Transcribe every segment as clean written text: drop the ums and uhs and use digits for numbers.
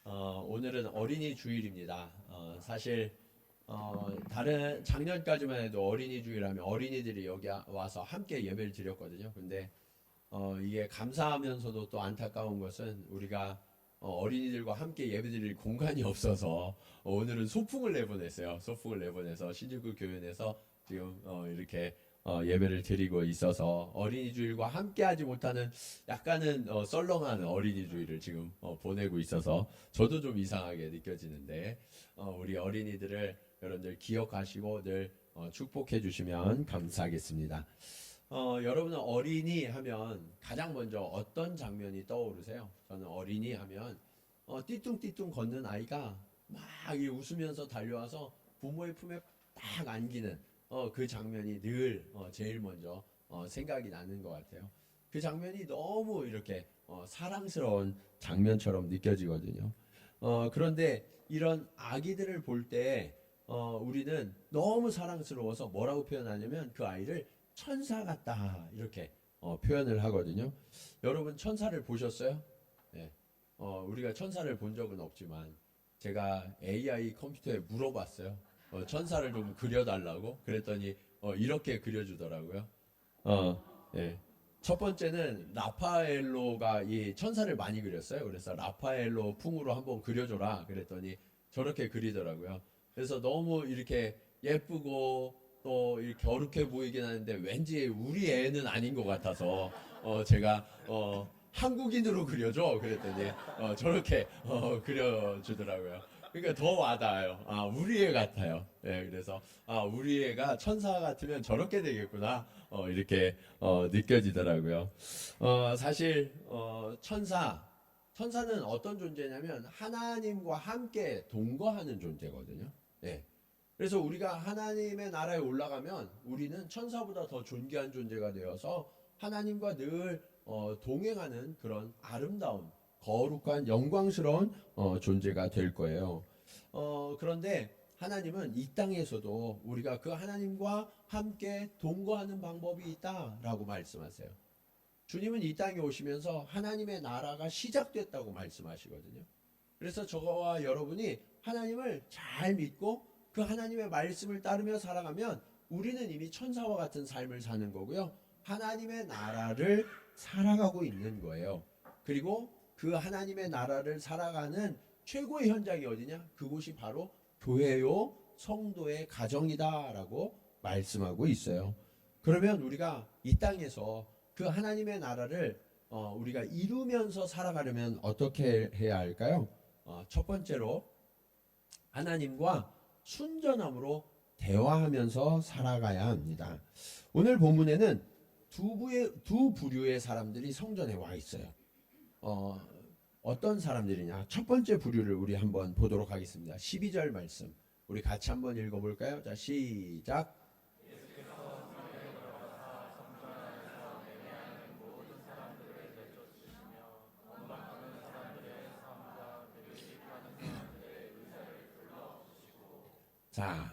오늘은 어린이 주일입니다. 사실 다른 작년까지만 해도 어린이 주일하면 어린이들이 여기 와서 함께 예배를 드렸거든요. 근데 이게 감사하면서도 또 안타까운 것은 우리가 어린이들과 함께 예배드릴 공간이 없어서 오늘은 소풍을 내보냈어요. 소풍을 내보내서 신주쿠 교연에서 지금 이렇게 예배를 드리고 있어서 어린이 주일과 함께하지 못하는 약간은 썰렁한 어린이 주일을 지금 보내고 있어서 저도 좀 이상하게 느껴지는데 우리 어린이들을 여러분들 기억하시고 늘 축복해 주시면 감사하겠습니다. 여러분은 어린이 하면 가장 먼저 어떤 장면이 떠오르세요? 저는 어린이 하면 띠뚱띠뚱 걷는 아이가 막 웃으면서 달려와서 부모의 품에 딱 안기는 그 장면이 늘 제일 먼저 생각이 나는 것 같아요. 그 장면이 너무 이렇게 사랑스러운 장면처럼 느껴지거든요. 그런데 이런 아기들을 볼 때 우리는 너무 사랑스러워서 뭐라고 표현하냐면 그 아이를 천사 같다 이렇게 표현을 하거든요. 여러분 천사를 보셨어요? 네. 우리가 천사를 본 적은 없지만 제가 AI 컴퓨터에 물어봤어요. 천사를 좀 그려달라고 그랬더니 이렇게 그려주더라고요. 예. 첫 번째는 라파엘로가 이 천사를 많이 그렸어요. 그래서 라파엘로 풍으로 한번 그려줘라 그랬더니 저렇게 그리더라고요. 그래서 너무 이렇게 예쁘고 또 이렇게 거룩해 보이긴 하는데 왠지 우리 애는 아닌 것 같아서 제가 한국인으로 그려줘 그랬더니 저렇게 그려주더라고요. 그러니까 더 와닿아요. 아, 우리 애 같아요. 네, 그래서 우리 애가 천사 같으면 저렇게 되겠구나. 이렇게 느껴지더라고요. 사실 천사는 어떤 존재냐면 하나님과 함께 동거하는 존재거든요. 네. 그래서 우리가 하나님의 나라에 올라가면 우리는 천사보다 더 존귀한 존재가 되어서 하나님과 늘 동행하는 그런 아름다운 거룩한 영광스러운 존재가 될 거예요. 그런데 하나님은 이 땅에서도 우리가 그 하나님과 함께 동거하는 방법이 있다라고 말씀하세요. 주님은 이 땅에 오시면서 하나님의 나라가 시작됐다고 말씀하시거든요. 그래서 저와 여러분이 하나님을 잘 믿고 그 하나님의 말씀을 따르며 살아가면 우리는 이미 천사와 같은 삶을 사는 거고요. 하나님의 나라를 살아가고 있는 거예요. 그리고 그 하나님의 나라를 살아가는 최고의 현장이 어디냐? 그곳이 바로 교회요, 성도의 가정이다라고 말씀하고 있어요. 그러면 우리가 이 땅에서 그 하나님의 나라를 우리가 이루면서 살아가려면 어떻게 해야 할까요? 첫 번째로 하나님과 순전함으로 대화하면서 살아가야 합니다. 오늘 본문에는 두 부류의 사람들이 성전에 와 있어요. 어떤 사람들이냐? 첫 번째 부류를 우리 한번 보도록 하겠습니다. 12절 말씀. 우리 같이 한번 읽어볼까요? 자, 시작. 자,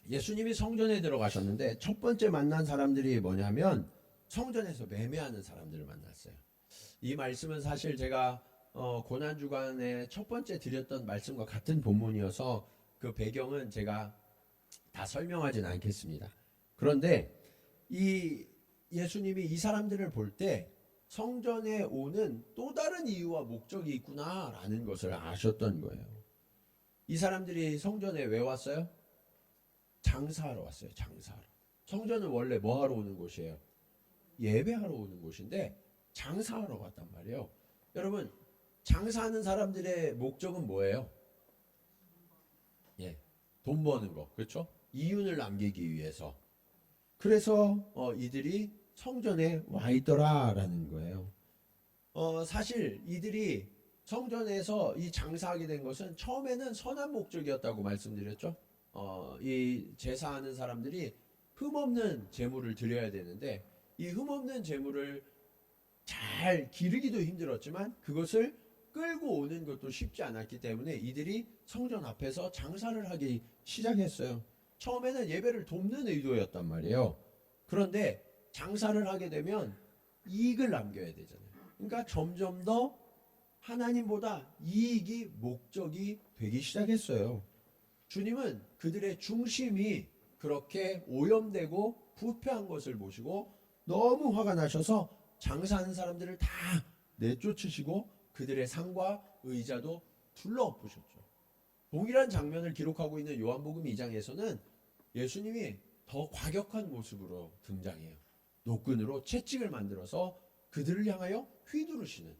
예수님이 성전에 들어가셨는데 첫 번째 만난 사람들이 뭐냐면 성전에서 매매하는 사람들을 만났어요. 이 말씀은 사실 제가 고난주간에 첫 번째 드렸던 말씀과 같은 본문이어서 그 배경은 제가 다 설명하진 않겠습니다. 그런데 이 예수님이 이 사람들을 볼 때 성전에 오는 또 다른 이유와 목적이 있구나라는 것을 아셨던 거예요. 이 사람들이 성전에 왜 왔어요? 장사하러 왔어요. 장사하러. 성전은 원래 뭐 하러 오는 곳이에요? 예배하러 오는 곳인데 장사하러 왔단 말이에요. 여러분, 장사하는 사람들의 목적은 뭐예요? 예, 돈 버는 거, 그렇죠? 이윤을 남기기 위해서. 그래서 이들이 성전에 와 있더라라는 거예요. 사실 이들이 성전에서 이 장사하게 된 것은 처음에는 선한 목적이었다고 말씀드렸죠. 이 제사하는 사람들이 흠없는 제물을 드려야 되는데 이 흠없는 제물을 잘 기르기도 힘들었지만 그것을 끌고 오는 것도 쉽지 않았기 때문에 이들이 성전 앞에서 장사를 하기 시작했어요. 처음에는 예배를 돕는 의도였단 말이에요. 그런데 장사를 하게 되면 이익을 남겨야 되잖아요. 그러니까 점점 더 하나님보다 이익이 목적이 되기 시작했어요. 주님은 그들의 중심이 그렇게 오염되고 부패한 것을 보시고 너무 화가 나셔서 장사하는 사람들을 다 내쫓으시고 그들의 상과 의자도 둘러엎으셨죠. 동일한 장면을 기록하고 있는 요한복음 2장에서는 예수님이 더 과격한 모습으로 등장해요. 노끈으로 채찍을 만들어서 그들을 향하여 휘두르시는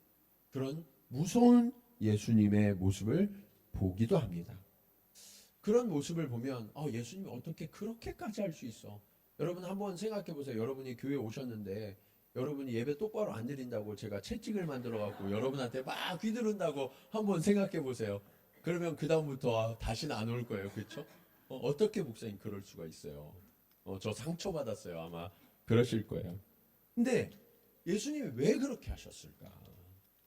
그런 무서운 예수님의 모습을 보기도 합니다. 그런 모습을 보면 예수님이 어떻게 그렇게까지 할 수 있어? 여러분 한번 생각해 보세요. 여러분이 교회 오셨는데 여러분이 예배 똑바로 안 드린다고 제가 채찍을 만들어 갖고 여러분한테 막 휘두른다고 한번 생각해 보세요. 그러면 그 다음부터 다시는 안 올 거예요. 그렇죠? 어떻게 목사님 그럴 수가 있어요? 저 상처받았어요. 아마 그러실 거예요. 근데 예수님이 왜 그렇게 하셨을까?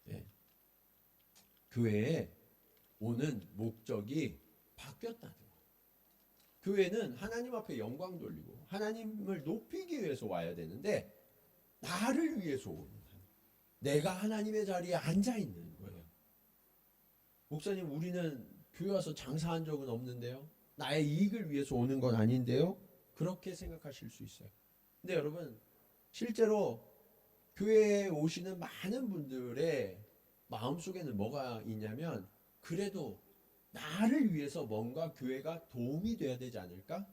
예. 교회에 오는 목적이 바뀌었다는 거예요. 교회는 하나님 앞에 영광 돌리고 하나님을 높이기 위해서 와야 되는데 나를 위해서 오는 내가 하나님의 자리에 앉아 있는 거예요. 목사님 우리는 교회 와서 장사한 적은 없는데요. 나의 이익을 위해서 오는 건 아닌데요. 그렇게 생각하실 수 있어요. 근데 여러분 실제로 교회에 오시는 많은 분들의 마음속에는 뭐가 있냐면 그래도 나를 위해서 뭔가 교회가 도움이 돼야 되지 않을까?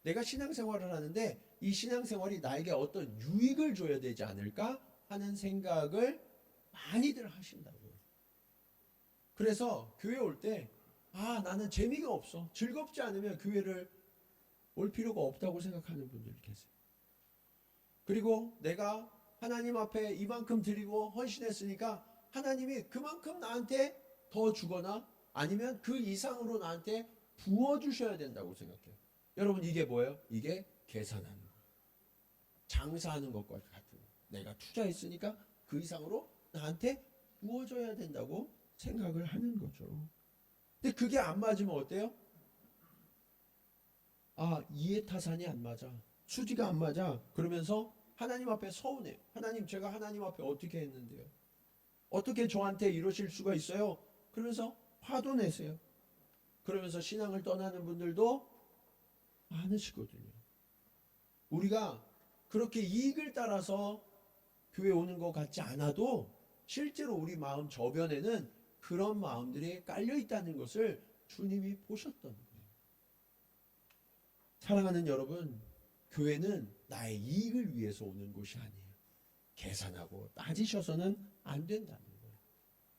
내가 신앙생활을 하는데 이 신앙생활이 나에게 어떤 유익을 줘야 되지 않을까? 하는 생각을 많이들 하신다고요. 그래서 교회 올 때 나는 재미가 없어. 즐겁지 않으면 교회를 올 필요가 없다고 생각하는 분들이 계세요. 그리고 내가 하나님 앞에 이만큼 드리고 헌신했으니까 하나님이 그만큼 나한테 더 주거나 아니면 그 이상으로 나한테 부어주셔야 된다고 생각해요. 여러분 이게 뭐예요? 이게 계산하는 거예요. 장사하는 것과 같은 거예요. 내가 투자했으니까 그 이상으로 나한테 부어줘야 된다고 생각을 하는 거죠. 근데 그게 안 맞으면 어때요? 이해타산이 안 맞아. 수지가 안 맞아. 그러면서 하나님 앞에 서운해요. 하나님 제가 하나님 앞에 어떻게 했는데요? 어떻게 저한테 이러실 수가 있어요? 그러면서 화도 내세요. 그러면서 신앙을 떠나는 분들도 많으시거든요. 우리가 그렇게 이익을 따라서 교회 오는 것 같지 않아도 실제로 우리 마음 저변에는 그런 마음들이 깔려 있다는 것을 주님이 보셨던 거예요. 사랑하는 여러분, 교회는 나의 이익을 위해서 오는 곳이 아니에요. 계산하고 따지셔서는 안 된다는 거예요.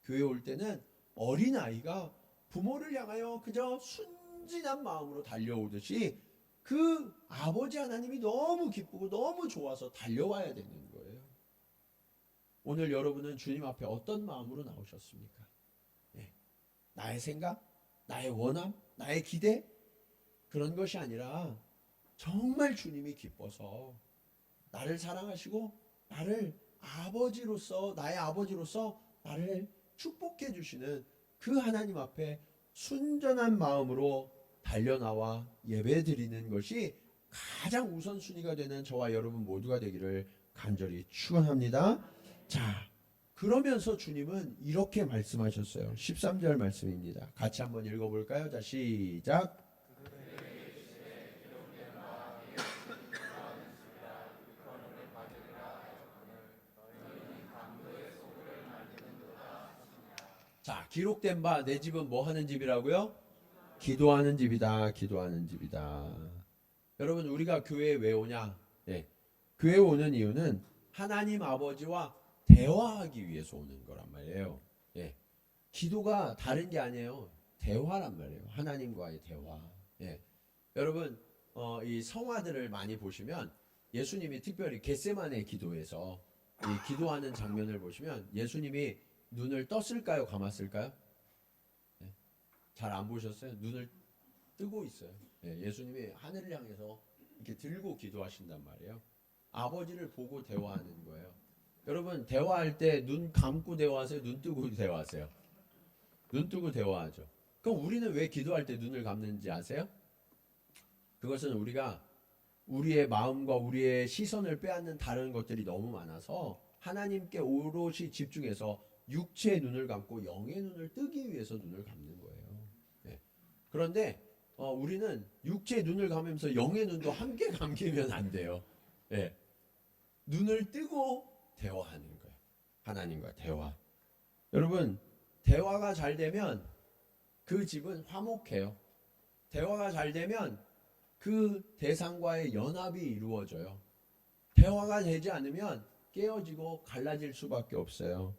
교회 올 때는 어린아이가 부모를 향하여 그저 순진한 마음으로 달려오듯이 그 아버지 하나님이 너무 기쁘고 너무 좋아서 달려와야 되는 거예요. 오늘 여러분은 주님 앞에 어떤 마음으로 나오셨습니까? 나의 생각, 나의 원함, 나의 기대 그런 것이 아니라 정말 주님이 기뻐서 나를 사랑하시고 나를 아버지로서 나의 아버지로서 나를 축복해 주시는 그 하나님 앞에 순전한 마음으로 달려나와 예배드리는 것이 가장 우선순위가 되는 저와 여러분 모두가 되기를 간절히 축원합니다. 자, 그러면서 주님은 이렇게 말씀하셨어요. 13절 말씀입니다. 같이 한번 읽어볼까요? 자, 시작. 자, 기록된 바 내 집은 뭐 하는 집이라고요? 기도하는 집이다. 기도하는 집이다. 여러분 우리가 교회에 왜 오냐? 교회에 오는 이유는 하나님 아버지와 대화하기 위해서 오는 거란 말이에요. 기도가 다른 게 아니에요. 대화란 말이에요. 하나님과의 대화. 여러분 이 성화들을 많이 보시면 예수님이 특별히 겟세마네 기도에서 이 기도하는 장면을 보시면 예수님이 눈을 떴을까요? 감았을까요? 잘 안 보셨어요? 눈을 뜨고 있어요. 예수님이 하늘을 향해서 이렇게 들고 기도하신단 말이에요. 아버지를 보고 대화하는 거예요. 여러분 대화할 때 눈 감고 대화하세요? 눈 뜨고 대화하세요? 눈 뜨고 대화하죠. 그럼 우리는 왜 기도할 때 눈을 감는지 아세요? 그것은 우리가 우리의 마음과 우리의 시선을 빼앗는 다른 것들이 너무 많아서 하나님께 오롯이 집중해서 육체의 눈을 감고 영의 눈을 뜨기 위해서 눈을 감는 거예요. 예. 그런데 우리는 육체의 눈을 감으면서 영의 눈도 함께 감기면 안 돼요. 예. 눈을 뜨고 대화하는 거예요. 하나님과 대화. 여러분, 대화가 잘 되면 그 집은 화목해요. 대화가 잘 되면 그 대상과의 연합이 이루어져요. 대화가 되지 않으면 깨어지고 갈라질 수밖에 없어요.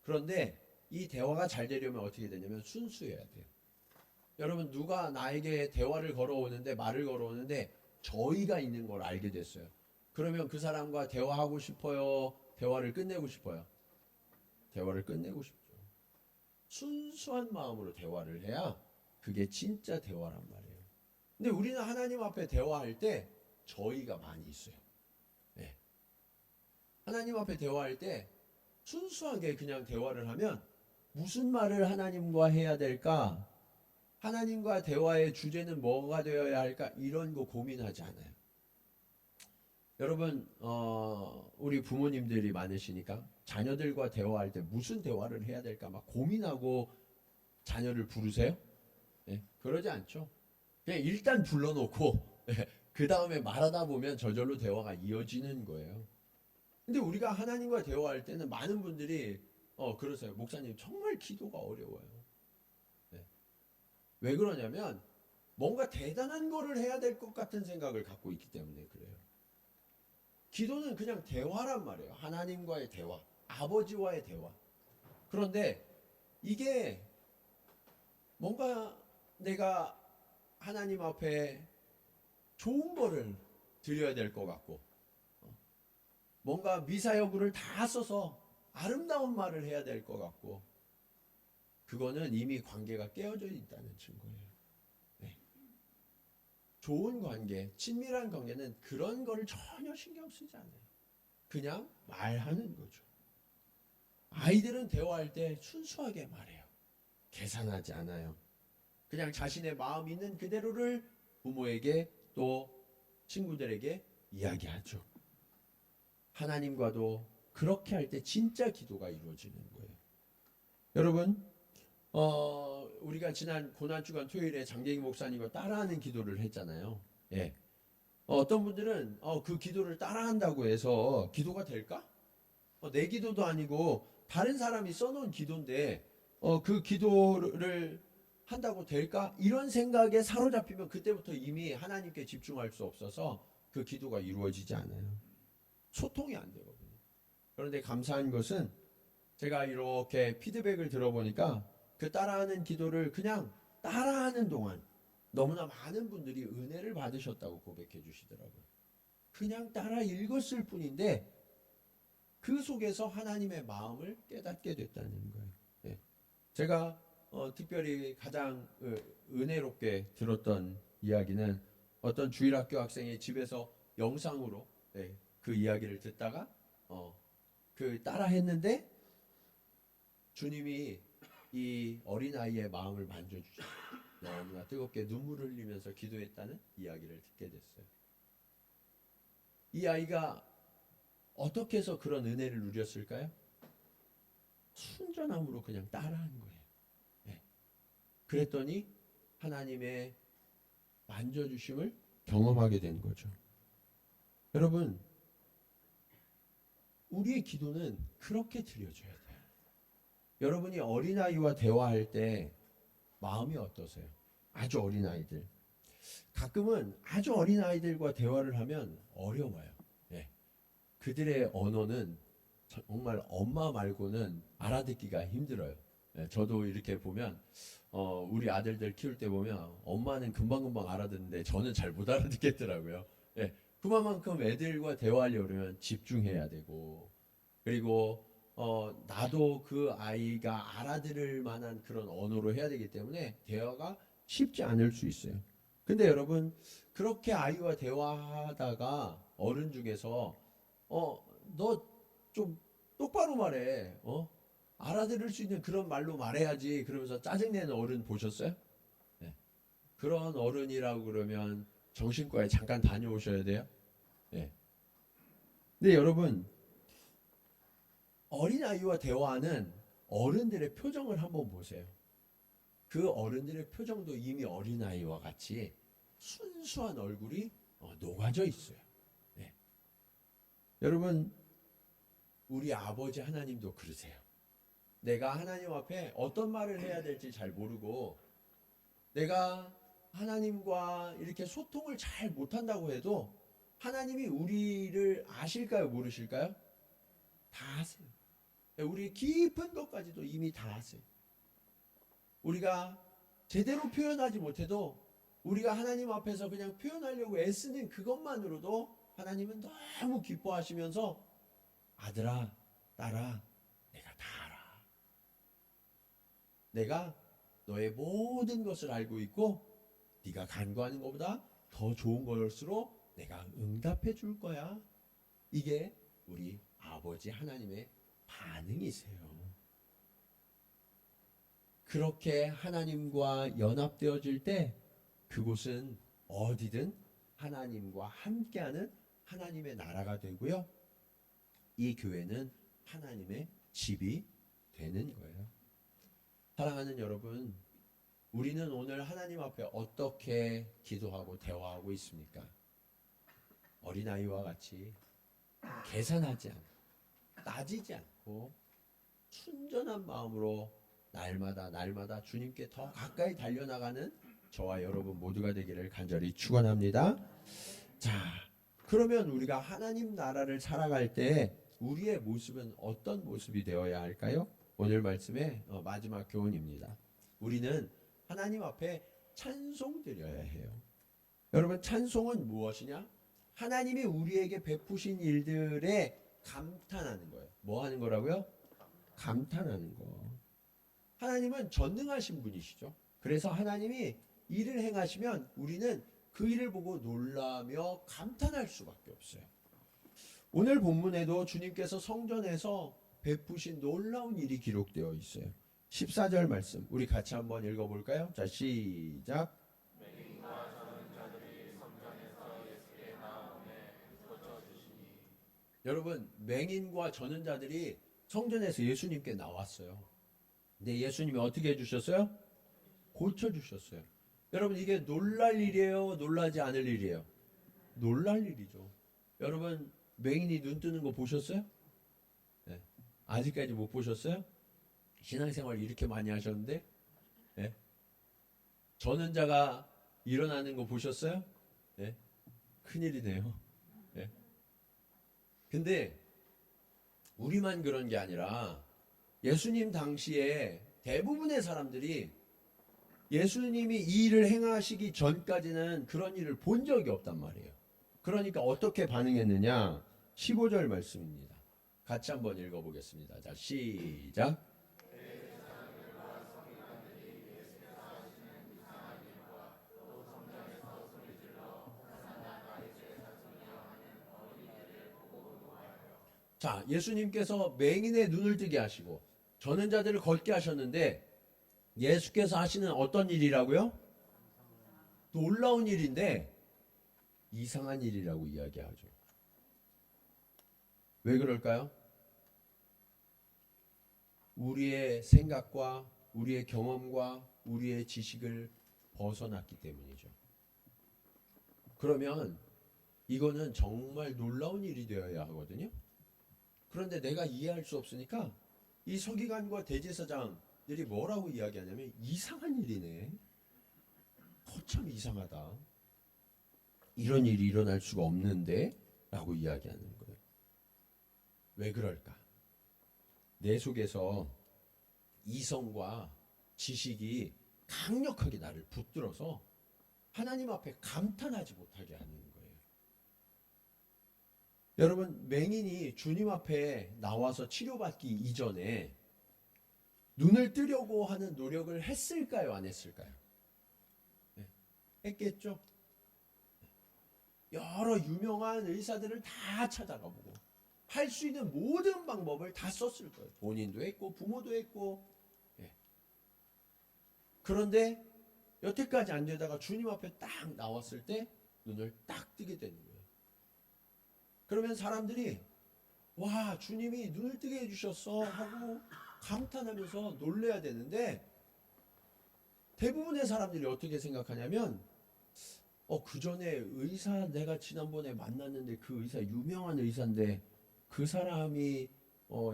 그런데 이 대화가 잘 되려면 어떻게 되냐면 순수해야 돼요. 여러분, 누가 나에게 대화를 걸어오는데, 말을 걸어오는데 저희가 있는 걸 알게 됐어요. 그러면 그 사람과 대화하고 싶어요? 대화를 끝내고 싶어요? 대화를 끝내고 싶죠. 순수한 마음으로 대화를 해야 그게 진짜 대화란 말이에요. 근데 우리는 하나님 앞에 대화할 때 저희가 많이 있어요. 네. 하나님 앞에 대화할 때 순수하게 그냥 대화를 하면 무슨 말을 하나님과 해야 될까? 하나님과 대화의 주제는 뭐가 되어야 할까? 이런 거 고민하지 않아요. 여러분, 우리 부모님들이 많으시니까 자녀들과 대화할 때 무슨 대화를 해야 될까 막 고민하고 자녀를 부르세요? 네, 그러지 않죠. 그냥 일단 불러놓고 그 다음에 말하다 보면 저절로 대화가 이어지는 거예요. 근데 우리가 하나님과 대화할 때는 많은 분들이 그러세요. 목사님 정말 기도가 어려워요. 네. 왜 그러냐면 뭔가 대단한 거를 해야 될 것 같은 생각을 갖고 있기 때문에 그래요. 기도는 그냥 대화란 말이에요. 하나님과의 대화, 아버지와의 대화. 그런데 이게 뭔가 내가 하나님 앞에 좋은 거를 드려야 될 것 같고 뭔가 미사여구를 다 써서 아름다운 말을 해야 될 것 같고 그거는 이미 관계가 깨어져 있다는 증거예요. 네. 좋은 관계, 친밀한 관계는 그런 거를 전혀 신경 쓰지 않아요. 그냥 말하는 거죠. 아이들은 대화할 때 순수하게 말해요. 계산하지 않아요. 그냥 자신의 마음 있는 그대로를 부모에게 또 친구들에게 이야기하죠. 하나님과도 그렇게 할 때 진짜 기도가 이루어지는 거예요. 여러분, 우리가 지난 고난주간 토요일에 장재기 목사님과 따라하는 기도를 했잖아요. 예. 어떤 분들은 그 기도를 따라한다고 해서 기도가 될까? 내 기도도 아니고 다른 사람이 써놓은 기도인데 그 기도를 한다고 될까? 이런 생각에 사로잡히면 그때부터 이미 하나님께 집중할 수 없어서 그 기도가 이루어지지 않아요. 소통이 안 되거든요. 그런데 감사한 것은 제가 이렇게 피드백을 들어보니까 그 따라하는 기도를 그냥 따라하는 동안 너무나 많은 분들이 은혜를 받으셨다고 고백해 주시더라고요. 그냥 따라 읽었을 뿐인데 그 속에서 하나님의 마음을 깨닫게 됐다는 거예요. 네. 제가 특별히 가장 은혜롭게 들었던 이야기는 어떤 주일학교 학생이 집에서 영상으로 그 이야기를 듣다가 그 따라 했는데 주님이 이 어린아이의 마음을 만져주셔서 너무나 뜨겁게 눈물을 흘리면서 기도했다는 이야기를 듣게 됐어요. 이 아이가 어떻게 해서 그런 은혜를 누렸을까요? 순전함으로 그냥 따라한 거예요. 네. 그랬더니 하나님의 만져주심을 경험하게 된 거죠. 여러분, 우리의 기도는 그렇게 드려져야 돼요. 여러분이 어린아이와 대화할 때 마음이 어떠세요? 아주 어린아이들. 가끔은 아주 어린아이들과 대화를 하면 어려워요. 네. 그들의 언어는 정말 엄마 말고는 알아듣기가 힘들어요. 네. 저도 이렇게 보면 우리 아들들 키울 때 보면 엄마는 금방금방 알아듣는데 저는 잘 못 알아듣겠더라고요. 네. 그만큼 애들과 대화하려고 그러면 집중해야 되고 그리고 나도 그 아이가 알아들을 만한 그런 언어로 해야 되기 때문에 대화가 쉽지 않을 수 있어요. 근데 여러분 그렇게 아이와 대화하다가 어른 중에서 너 좀 똑바로 말해. 알아들을 수 있는 그런 말로 말해야지. 그러면서 짜증내는 어른 보셨어요? 네. 그런 어른이라고 그러면 정신과에 잠깐 다녀오셔야 돼요. 네. 근데 여러분 어린아이와 대화는 어른들의 표정을 한번 보세요. 그 어른들의 표정도 이미 어린아이와 같이 순수한 얼굴이 녹아져 있어요. 네. 여러분, 우리 아버지 하나님도 그러세요. 내가 하나님 앞에 어떤 말을 해야 될지 잘 모르고 내가 하나님과 이렇게 소통을 잘 못한다고 해도 하나님이 우리를 아실까요? 모르실까요? 다 아세요. 우리 깊은 것까지도 이미 다 아세요. 우리가 제대로 표현하지 못해도 우리가 하나님 앞에서 그냥 표현하려고 애쓰는 그것만으로도 하나님은 너무 기뻐하시면서 아들아, 딸아, 내가 다 알아. 내가 너의 모든 것을 알고 있고 네가 간구하는 것보다 더 좋은 것으로 내가 응답해 줄 거야. 이게 우리 아버지 하나님의 반응이세요. 그렇게 하나님과 연합되어질 때 그곳은 어디든 하나님과 함께하는 하나님의 나라가 되고요. 이 교회는 하나님의 집이 되는 거예요. 사랑하는 여러분, 우리는 오늘 하나님 앞에 어떻게 기도하고 대화하고 있습니까? 어린아이와 같이 계산하지 않고 따지지 않고 순전한 마음으로 날마다 주님께 더 가까이 달려나가는 저와 여러분 모두가 되기를 간절히 축원합니다. 자, 그러면 우리가 하나님 나라를 살아갈 때 우리의 모습은 어떤 모습이 되어야 할까요? 오늘 말씀의 마지막 교훈입니다. 우리는 하나님 앞에 찬송 드려야 해요. 여러분, 찬송은 무엇이냐? 하나님이 우리에게 베푸신 일들에 감탄하는 거예요. 뭐 하는 거라고요? 감탄하는 거. 하나님은 전능하신 분이시죠. 그래서 하나님이 일을 행하시면 우리는 그 일을 보고 놀라며 감탄할 수밖에 없어요. 오늘 본문에도 주님께서 성전에서 베푸신 놀라운 일이 기록되어 있어요. 14절 말씀 우리 같이 한번 읽어볼까요? 자, 시작. 여러분, 맹인과 저는 자들이 성전에서 예수님께 나왔어요. 근데 예수님이 어떻게 해주셨어요? 고쳐주셨어요. 여러분, 이게 놀랄 일이에요? 놀라지 않을 일이에요? 놀랄 일이죠. 여러분, 맹인이 눈 뜨는 거 보셨어요? 네. 아직까지 못 보셨어요? 신앙생활 이렇게 많이 하셨는데, 네. 전원자가 일어나는 거 보셨어요? 네. 큰일이네요. 네. 근데 우리만 그런 게 아니라 예수님 당시에 대부분의 사람들이 예수님이 이 일을 행하시기 전까지는 그런 일을 본 적이 없단 말이에요. 그러니까 어떻게 반응했느냐? 15절 말씀입니다. 같이 한번 읽어보겠습니다. 자, 시작. 자, 예수님께서 맹인의 눈을 뜨게 하시고 전원자들을 걷게 하셨는데 예수께서 하시는 어떤 일이라고요? 놀라운 일인데 이상한 일이라고 이야기하죠. 왜 그럴까요? 우리의 생각과 우리의 경험과 우리의 지식을 벗어났기 때문이죠. 그러면 이거는 정말 놀라운 일이 되어야 하거든요. 그런데 내가 이해할 수 없으니까 이 서기관과 대제사장들이 뭐라고 이야기하냐면 이상한 일이네. 거참 이상하다. 이런 일이 일어날 수가 없는데 라고 이야기하는 거예요. 왜 그럴까? 내 속에서 이성과 지식이 강력하게 나를 붙들어서 하나님 앞에 감탄하지 못하게 하는 거예요. 여러분, 맹인이 주님 앞에 나와서 치료받기 이전에 눈을 뜨려고 하는 노력을 했을까요? 안 했을까요? 네, 했겠죠? 여러 유명한 의사들을 다 찾아가 보고 할 수 있는 모든 방법을 다 썼을 거예요. 본인도 했고 부모도 했고. 예. 그런데 여태까지 안 되다가 주님 앞에 딱 나왔을 때 눈을 딱 뜨게 되는 거예요. 그러면 사람들이 와, 주님이 눈을 뜨게 해주셨어 하고 감탄하면서 놀래야 되는데 대부분의 사람들이 어떻게 생각하냐면 그 전에 의사 내가 지난번에 만났는데 그 의사 유명한 의사인데 그 사람이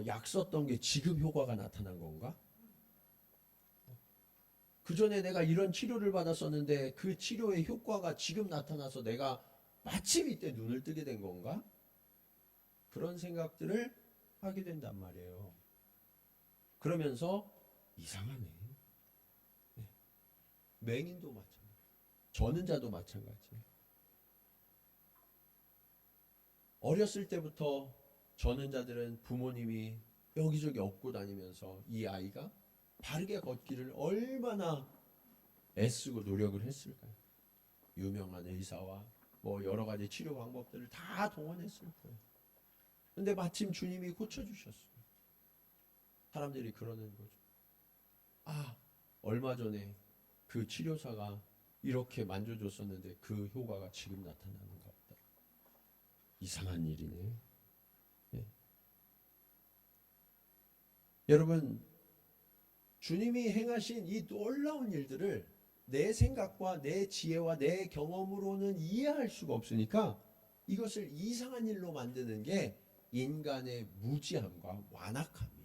약 썼던 게 지금 효과가 나타난 건가? 그 전에 내가 이런 치료를 받았었는데 그 치료의 효과가 지금 나타나서 내가 마침 이때 눈을 뜨게 된 건가? 그런 생각들을 하게 된단 말이에요. 그러면서 이상하네. 네. 맹인도 마찬가지. 전은자도 마찬가지. 어렸을 때부터 전은자들은 부모님이 여기저기 업고 다니면서 이 아이가 바르게 걷기를 얼마나 애쓰고 노력을 했을까요? 유명한 의사와 뭐 여러 가지 치료 방법들을 다 동원했을 거예요. 근데 마침 주님이 고쳐주셨어요. 사람들이 그러는 거죠. 얼마 전에 그 치료사가 이렇게 만져줬었는데 그 효과가 지금 나타나는가 보다. 이상한 일이네. 네. 여러분, 주님이 행하신 이 놀라운 일들을 내 생각과 내 지혜와 내 경험으로는 이해할 수가 없으니까 이것을 이상한 일로 만드는 게 인간의 무지함과 완악함이에요.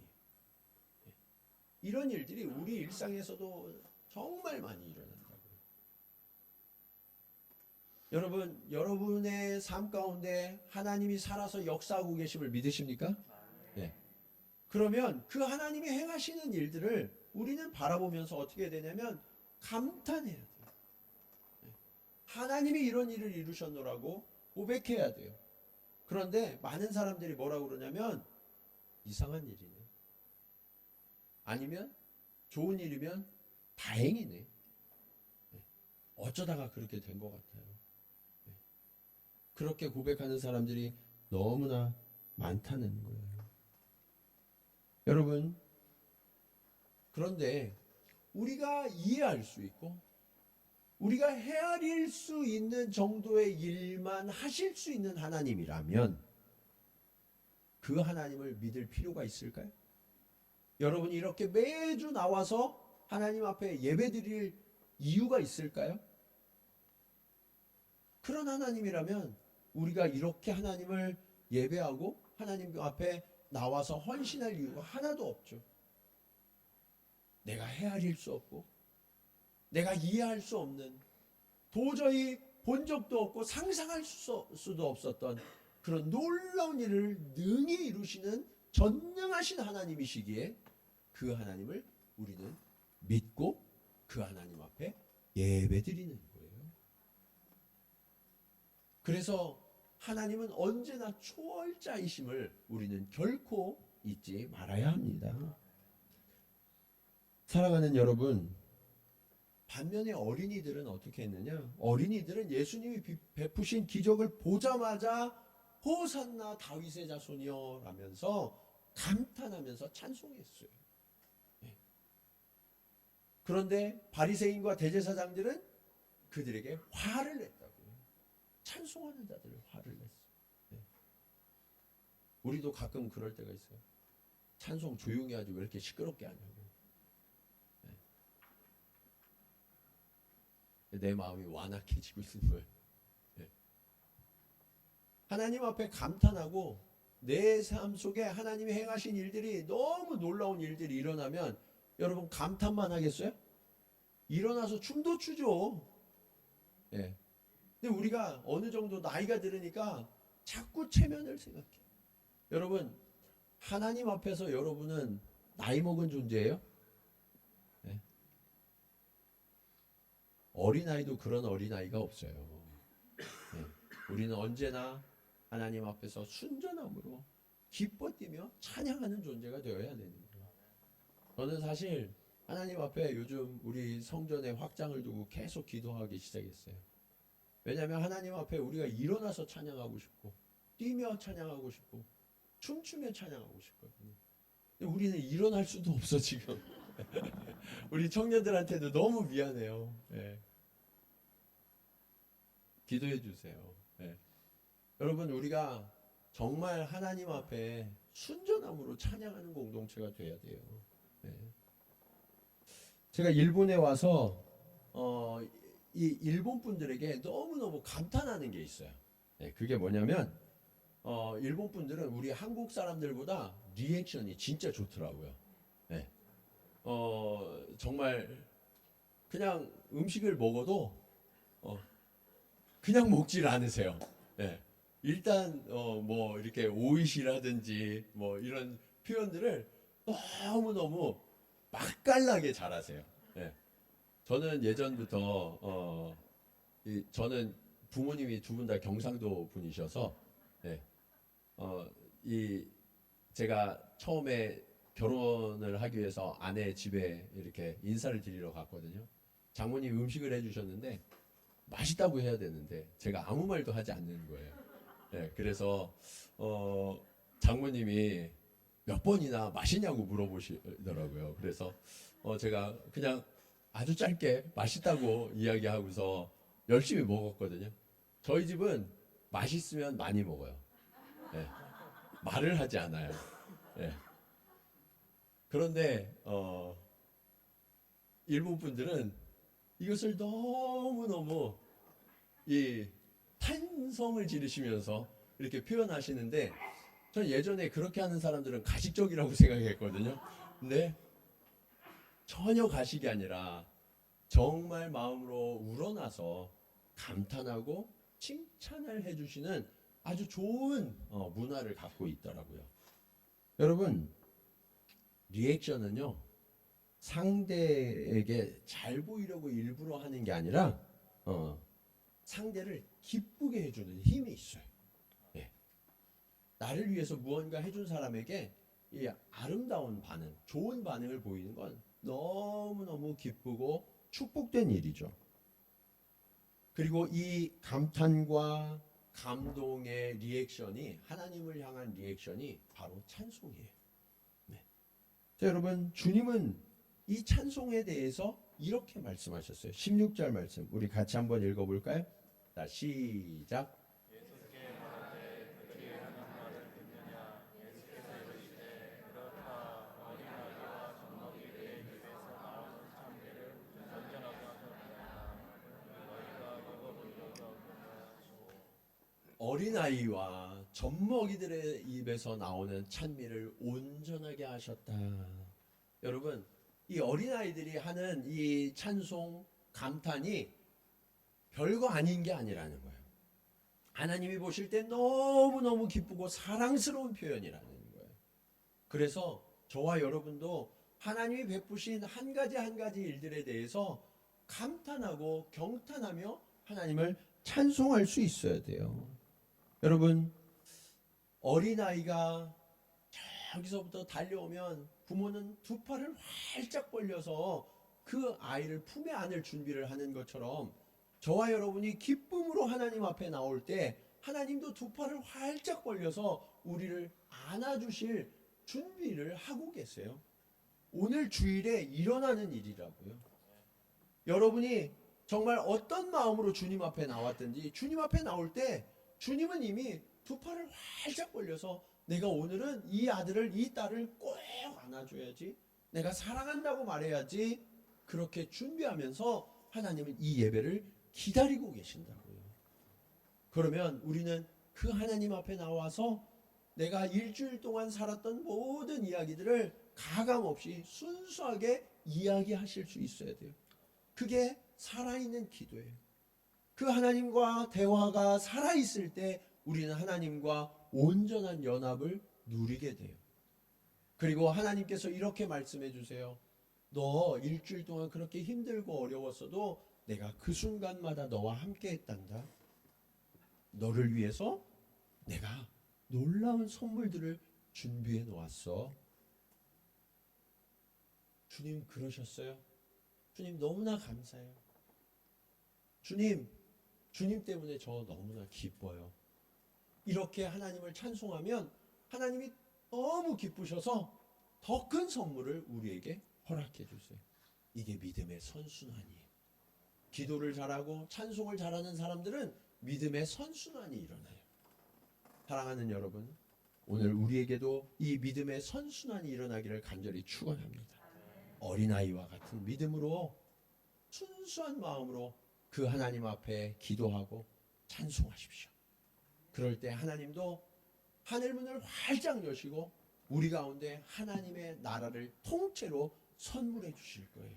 이런 일들이 우리 일상에서도 정말 많이 일어난다고요. 여러분, 여러분의 삶 가운데 하나님이 살아서 역사하고 계심을 믿으십니까? 네. 그러면 그 하나님이 행하시는 일들을 우리는 바라보면서 어떻게 해야 되냐면 감탄해야 돼요. 하나님이 이런 일을 이루셨노라고 고백해야 돼요. 그런데 많은 사람들이 뭐라고 그러냐면 이상한 일이네. 아니면 좋은 일이면 다행이네. 어쩌다가 그렇게 된 것 같아요. 그렇게 고백하는 사람들이 너무나 많다는 거예요. 여러분, 그런데 우리가 이해할 수 있고 우리가 헤아릴 수 있는 정도의 일만 하실 수 있는 하나님이라면 그 하나님을 믿을 필요가 있을까요? 여러분이 이렇게 매주 나와서 하나님 앞에 예배드릴 이유가 있을까요? 그런 하나님이라면 우리가 이렇게 하나님을 예배하고 하나님 앞에 나와서 헌신할 이유가 하나도 없죠. 내가 헤아릴 수 없고 내가 이해할 수 없는 도저히 본 적도 없고 상상할 수도 없었던 그런 놀라운 일을 능히 이루시는 전능하신 하나님이시기에 그 하나님을 우리는 믿고 그 하나님 앞에 예배드리는 거예요. 그래서 하나님은 언제나 초월자이심을 우리는 결코 잊지 말아야 합니다. 사랑하는 여러분, 반면에 어린이들은 어떻게 했느냐? 어린이들은 예수님이 베푸신 기적을 보자마자 호산나 다윗의 자손이여 라면서 감탄하면서 찬송했어요. 그런데 바리새인과 대제사장들은 그들에게 화를 냈다고요. 찬송하는 자들을 화를 냈어요. 우리도 가끔 그럴 때가 있어요. 찬송 조용히 하지 왜 이렇게 시끄럽게 하냐고. 내 마음이 완악해지고 있는 거예요. 하나님 앞에 감탄하고 내 삶 속에 하나님이 행하신 일들이 너무 놀라운 일들이 일어나면 여러분 감탄만 하겠어요? 일어나서 춤도 추죠. 근데 우리가 어느 정도 나이가 들으니까 자꾸 체면을 생각해. 여러분, 하나님 앞에서 여러분은 나이 먹은 존재예요? 어린아이도 그런 어린아이가 없어요. 우리는 언제나 하나님 앞에서 순전함으로 기뻐 뛰며 찬양하는 존재가 되어야 되는 거예요. 저는 사실 하나님 앞에 요즘 우리 성전의 확장을 두고 계속 기도하기 시작했어요. 왜냐하면 하나님 앞에 우리가 일어나서 찬양하고 싶고 뛰며 찬양하고 싶고 춤추며 찬양하고 싶거든요. 근데 우리는 일어날 수도 없어 지금. 우리 청년들한테도 너무 미안해요. 기도해 주세요. 여러분, 우리가 정말 하나님 앞에 순전함으로 찬양하는 공동체가 돼야 돼요. 네. 제가 일본에 와서 이 일본 분들에게 너무너무 감탄하는 게 있어요. 네, 그게 뭐냐면 일본 분들은 우리 한국 사람들보다 리액션이 진짜 좋더라고요. 네. 정말 그냥 음식을 먹어도 그냥 먹질 않으세요. 네. 일단 뭐 이렇게 오이시라든지 뭐 이런 표현들을 너무너무 맛깔나게 잘하세요. 네. 저는 예전부터 저는 부모님이 두 분 다 경상도 분이셔서 네. 이 제가 처음에 결혼을 하기 위해서 아내 집에 이렇게 인사를 드리러 갔거든요. 장모님 음식을 해주셨는데 맛있다고 해야 되는데 제가 아무 말도 하지 않는 거예요. 네, 그래서 장모님이 몇 번이나 맛있냐고 물어보시더라고요. 그래서 제가 그냥 아주 짧게 맛있다고 이야기하고서 열심히 먹었거든요. 저희 집은 맛있으면 많이 먹어요. 네, 말을 하지 않아요. 네. 그런데 일본 분들은 이것을 너무너무 이 탄성을 지르시면서 이렇게 표현하시는데 전 예전에 그렇게 하는 사람들은 가식적이라고 생각했거든요. 근데 전혀 가식이 아니라 정말 마음으로 우러나서 감탄하고 칭찬을 해주시는 아주 좋은 문화를 갖고 있더라고요. 여러분, 리액션은요 상대에게 잘 보이려고 일부러 하는 게 아니라 상대를 기쁘게 해주는 힘이 있어요. 예. 나를 위해서 무언가 해준 사람에게 이 아름다운 반응, 좋은 반응을 보이는 건 너무너무 기쁘고 축복된 일이죠. 그리고 이 감탄과 감동의 리액션이 하나님을 향한 리액션이 바로 찬송이에요. 네. 자, 여러분, 주님은 이 찬송에 대해서 이렇게 말씀하셨어요. 16절 말씀 우리 같이 한번 읽어볼까요? 자, 시작. 어린아이와 젖먹이들의 입에서 나오는 찬미를 온전하게 하셨다. 여러분, 이 어린아이들이 하는 이 찬송, 감탄이 별거 아닌 게 아니라는 거예요. 하나님이 보실 때 너무너무 기쁘고 사랑스러운 표현이라는 거예요. 그래서 저와 여러분도 하나님이 베푸신 한 가지 한 가지 일들에 대해서 감탄하고 경탄하며 하나님을 찬송할 수 있어야 돼요. 여러분, 어린아이가 저기서부터 달려오면 부모는 두 팔을 활짝 벌려서 그 아이를 품에 안을 준비를 하는 것처럼 저와 여러분이 기쁨으로 하나님 앞에 나올 때 하나님도 두 팔을 활짝 벌려서 우리를 안아주실 준비를 하고 계세요. 오늘 주일에 일어나는 일이라고요. 여러분이 정말 어떤 마음으로 주님 앞에 나왔든지 주님 앞에 나올 때 주님은 이미 두 팔을 활짝 벌려서 내가 오늘은 이 아들을 이 딸을 꼭 안아줘야지, 내가 사랑한다고 말해야지, 그렇게 준비하면서 하나님은 이 예배를 기다리고 계신다고요. 그러면 우리는 그 하나님 앞에 나와서 내가 일주일 동안 살았던 모든 이야기들을 가감없이 순수하게 이야기하실 수 있어야 돼요. 그게 살아있는 기도예요. 그 하나님과 대화가 살아있을 때 우리는 하나님과 온전한 연합을 누리게 돼요. 그리고 하나님께서 이렇게 말씀해 주세요. 너 일주일 동안 그렇게 힘들고 어려웠어도 내가 그 순간마다 너와 함께 했단다. 너를 위해서 내가 놀라운 선물들을 준비해 놓았어. 주님 그러셨어요? 주님 너무나 감사해요. 주님 때문에 저 너무나 기뻐요. 이렇게 하나님을 찬송하면 하나님이 너무 기쁘셔서 더 큰 선물을 우리에게 허락해 주세요. 이게 믿음의 선순환이에요. 기도를 잘하고 찬송을 잘하는 사람들은 믿음의 선순환이 일어나요. 사랑하는 여러분, 오늘 우리에게도 이 믿음의 선순환이 일어나기를 간절히 축원합니다. 어린아이와 같은 믿음으로 순수한 마음으로 그 하나님 앞에 기도하고 찬송하십시오. 그럴 때 하나님도 하늘문을 활짝 여시고 우리 가운데 하나님의 나라를 통째로 선물해 주실 거예요.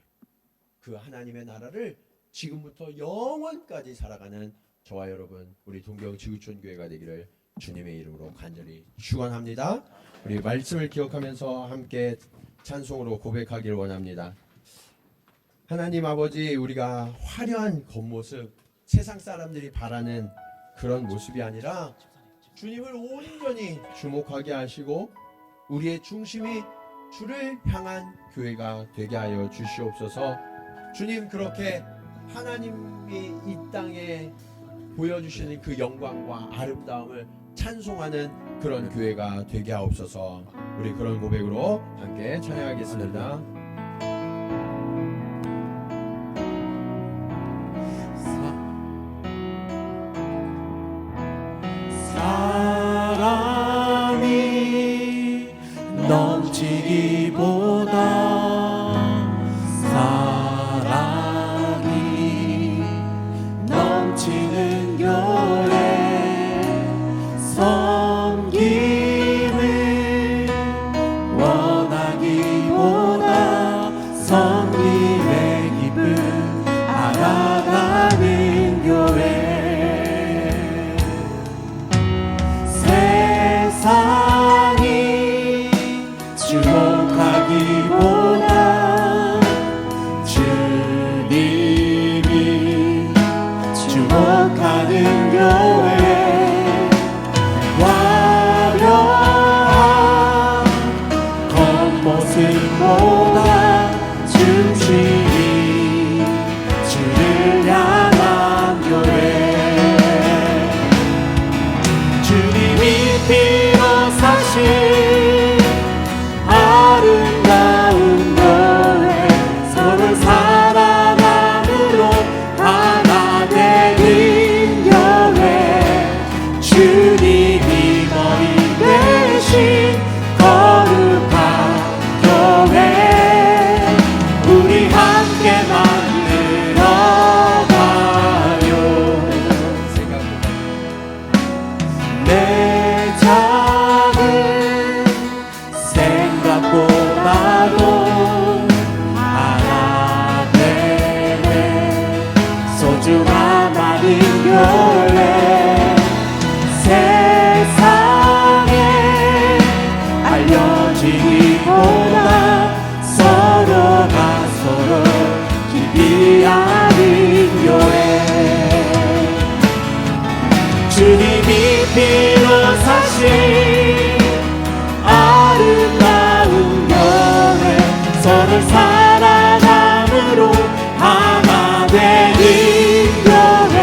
그 하나님의 나라를 지금부터 영원까지 살아가는 저와 여러분, 우리 동경 지구촌 교회가 되기를 주님의 이름으로 간절히 축원합니다. 우리 말씀을 기억하면서 함께 찬송으로 고백하길 원합니다. 하나님 아버지, 우리가 화려한 겉모습, 세상 사람들이 바라는 그런 모습이 아니라 주님을 온전히 주목하게 하시고 우리의 중심이 주를 향한 교회가 되게 하여 주시옵소서. 주님, 그렇게 하나님이 이 땅에 보여주시는 그 영광과 아름다움을 찬송하는 그런 교회가 되게 하옵소서. 우리 그런 고백으로 함께 찬양하겠습니다. 사랑이 넘치기보다 사랑이 넘치는 교회 섬김을 원하기보다 섬김의 기쁨 알아가는 교회 세상이 주목하기보다 주님이 주목하는 교회 화려한 겉모습보다 중심이 주를 향한 교회 주님이 피로 사신 아름다운 교회 서로 사랑함으로 하나 되는 교회 주님이 머리 대신 거룩한 교회 우리 함께 만들어가요 내 작은 생각보다도 하나 되네 소중한 많은 교회 세상에 알려지기보다 서로가 서로 깊이 아는 교회 주님이 피로 사신 아름다운 교회 서로 사랑함으로 하나 되는 교회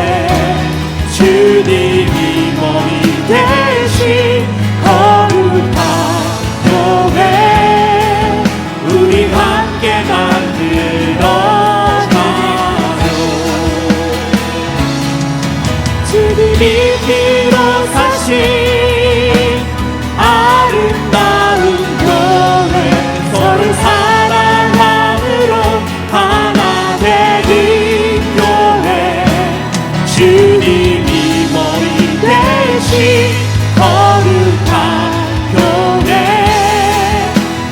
주님이 머리 대신 거룩한 교회 우리 함께 만들어가요 주님이 피로 사신 아름다운 교회 서로 사랑함으로 하나 되는 교회 주님이 머리 대신 거룩한 교회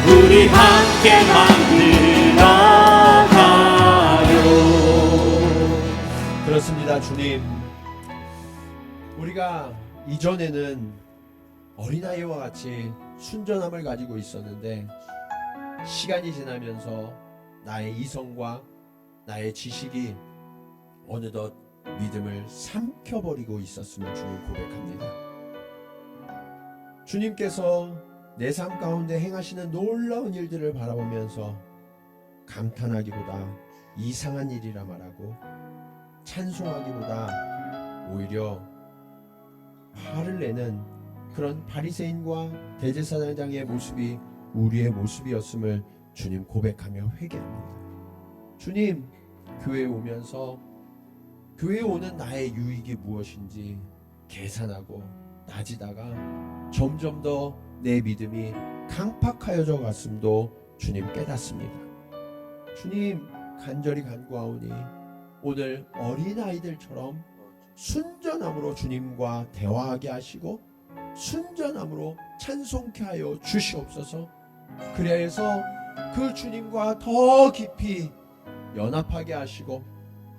우리 함께 만들어가요 그렇습니다. 주님, 우리가 이전에는 어린아이와 같이 순전함을 가지고 있었는데 시간이 지나면서 나의 이성과 나의 지식이 어느덧 믿음을 삼켜버리고 있었음을 주님 고백합니다. 주님께서 내 삶 가운데 행하시는 놀라운 일들을 바라보면서 감탄하기보다 이상한 일이라 말하고 찬송하기보다 오히려 화를 내는 그런 바리새인과 대제사장의 모습이 우리의 모습이었음을 주님 고백하며 회개합니다. 주님, 교회에 오면서 교회에 오는 나의 유익이 무엇인지 계산하고 따지다가 점점 더 내 믿음이 강팍하여져 갔음도 주님 깨닫습니다. 주님 간절히 간구하오니 오늘 어린아이들처럼 순전함으로 주님과 대화하게 하시고 순전함으로 찬송케 하여 주시옵소서. 그래서 그 주님과 더 깊이 연합하게 하시고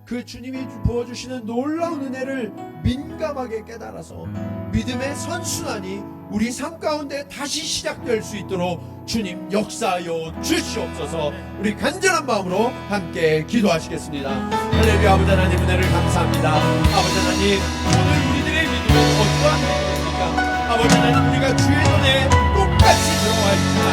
그 주님이 부어주시는 놀라운 은혜를 민감하게 깨달아서 믿음의 선순환이 우리 삶 가운데 다시 시작될 수 있도록 주님 역사하여 주시옵소서. 우리 간절한 마음으로 함께 기도하시겠습니다. 할렐루야. 아버지 하나님 은혜를 감사합니다. 아버지 하나님 오늘 우리들의 믿음은 어떠한 믿음입니까? 아버지 하나님 우리가 주의 손에 똑같이 들어와 있지만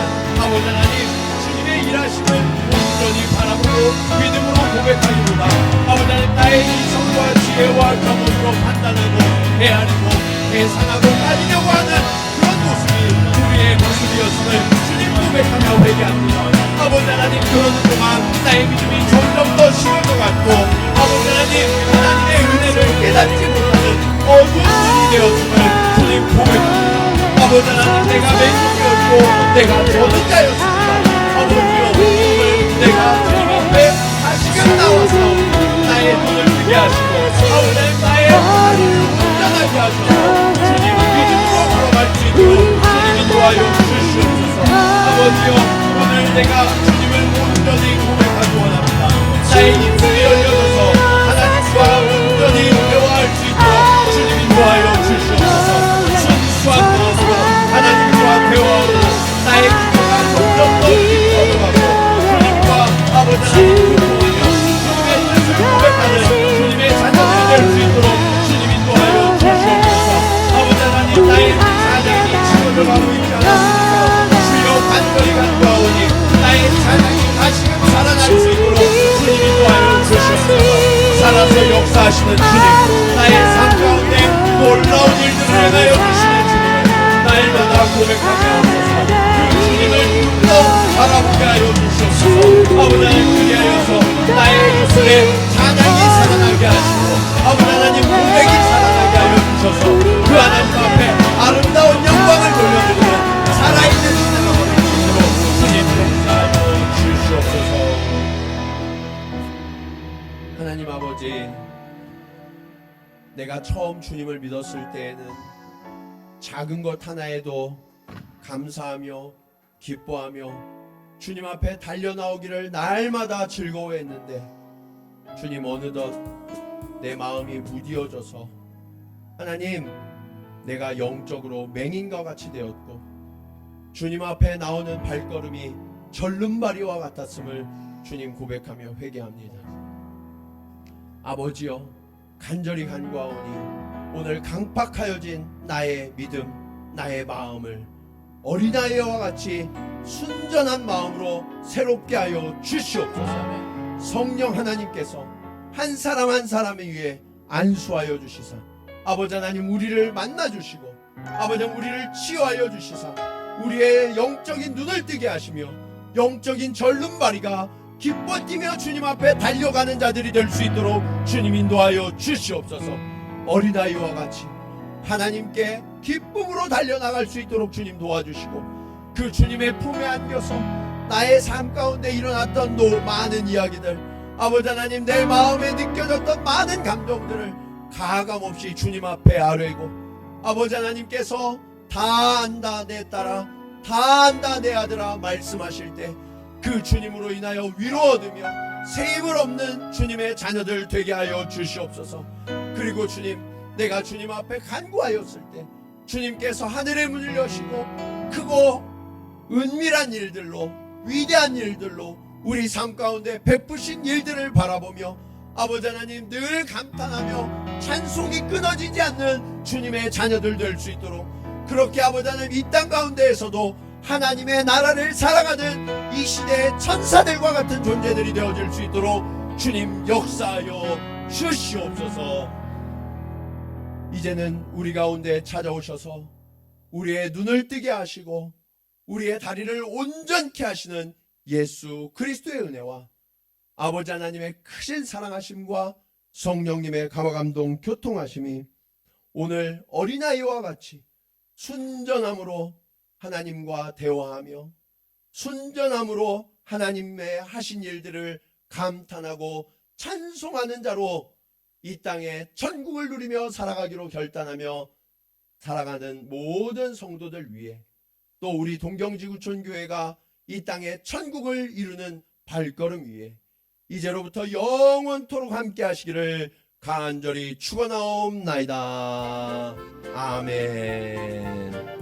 아버지 하나님 주님의 일하심을 온전히 바라보고 믿음으로 고백하기보다 아버지 하나님 나의 이성과 지혜와 경험으로 판단하고 헤아리고 계산하고 따지려고 하는 그런 모습이 우리의 모습이었음을 주님 고백하며 회개합니다. 아버지 하나님 그러는 동안 나의 믿음이 점점 더 식을 것 같고 아버지 하나님 하나님의 은혜를 깨닫지 못하는 어두운 눈이 되었음을 주님 고백합니다. 아버지 하나님 내가 맹목이었고 내가 저는 자였습니다. 아버지여 오늘 내가 주님 앞에 다시금 나와서 나의 눈을 뜨게 하시고 아버지 하나님 나의 하나님을 온전하게 하셔서 주님 믿음으로 걸어갈 수 있도록 주님 인도하여 주시옵소서. 아버지여 오늘 내가 주님을 온전히 고백하기 원합니다. 나의 입술이 열려져서 하나님과 온전히 대화할 수 있도록 주님 인도하여 주시옵소서. 순수한 마음으로 하나님과 대화하고 나의 기도가 점점 더 깊어져가고 주님과 아버지 하나님 교통하며 주님의 뜻을 고백하는 주님의 자녀들이 될 수 있도록 주님 인도하여 주시옵소서. 아버지 하나님 나의 찬양이 치워져가고 있지 않습니까? 주여 간절히 간구하오니 나의 찬양이 다시금 살아날 수 있도록 주님 인도하여 주시옵소서. 살아서 역사하시는 주님 나의 삶 가운데 놀라운 일들을 행하여 주시는 주님을 날마다 고백하게 하옵소서. 그 주님을 더 바라보게 하여 주시옵소서. 아버지 하나님 그리하여서 나의 입술에 찬양이 살아나게 하시고 아버지 하나님 고백이 살아나게 하여 주셔서 그 하나님 앞에 아름다운 영광을 돌려드리는 살아있는 신앙을 얻을 수 있도록 주님 역사하여 주시옵소서. 하나님 아버지 내가 처음 주님을 믿었을 때에는 작은 것 하나에도 감사하며 기뻐하며 주님 앞에 달려나오기를 날마다 즐거워했는데 주님 어느덧 내 마음이 무디어져서 하나님 내가 영적으로 맹인과 같이 되었고 주님 앞에 나오는 발걸음이 절름발이와 같았음을 주님 고백하며 회개합니다. 아버지여 간절히 간구하오니 오늘 강팍하여진 나의 믿음 나의 마음을 어린아이와 같이 순전한 마음으로 새롭게 하여 주시옵소서. 성령 하나님께서 한 사람 한 사람을 위해 안수하여 주시사 아버지 하나님 우리를 만나 주시고 아버지 하나님 우리를 치유하여 주시사 우리의 영적인 눈을 뜨게 하시며 영적인 절름발이가 기뻐 뛰며 주님 앞에 달려가는 자들이 될 수 있도록 주님 인도하여 주시옵소서. 어린아이와 같이 하나님께 기쁨으로 달려나갈 수 있도록 주님 도와주시고 그 주님의 품에 안겨서 나의 삶 가운데 일어났던 많은 이야기들 아버지 하나님 내 마음에 느껴졌던 많은 감정들을 가감없이 주님 앞에 아뢰고 아버지 하나님께서 다 안다 내 딸아 다 안다 내 아들아 말씀하실 때 그 주님으로 인하여 위로 얻으며 새 힘을 얻는 주님의 자녀들 되게 하여 주시옵소서. 그리고 주님 내가 주님 앞에 간구하였을 때 주님께서 하늘의 문을 여시고 크고 은밀한 일들로 위대한 일들로 우리 삶 가운데 베푸신 일들을 바라보며 아버지 하나님 늘 감탄하며 찬송이 끊어지지 않는 주님의 자녀들 될 수 있도록 그렇게 아버지 하나님 이 땅 가운데에서도 하나님의 나라를 살아가는 이 시대의 천사들과 같은 존재들이 되어질 수 있도록 주님 역사하여 주시옵소서. 이제는 우리 가운데 찾아오셔서 우리의 눈을 뜨게 하시고 우리의 다리를 온전케 하시는 예수 그리스도의 은혜와 아버지 하나님의 크신 사랑하심과 성령님의 감화감동 교통하심이 오늘 어린아이와 같이 순전함으로 하나님과 대화하며 순전함으로 하나님의 하신 일들을 감탄하고 찬송하는 자로 이 땅에 천국을 누리며 살아가기로 결단하며 살아가는 모든 성도들 위해, 또 우리 동경지구촌 교회가 이 땅에 천국을 이루는 발걸음 위에 이제로부터 영원토록 함께 하시기를 간절히 축원하옵나이다. 아멘.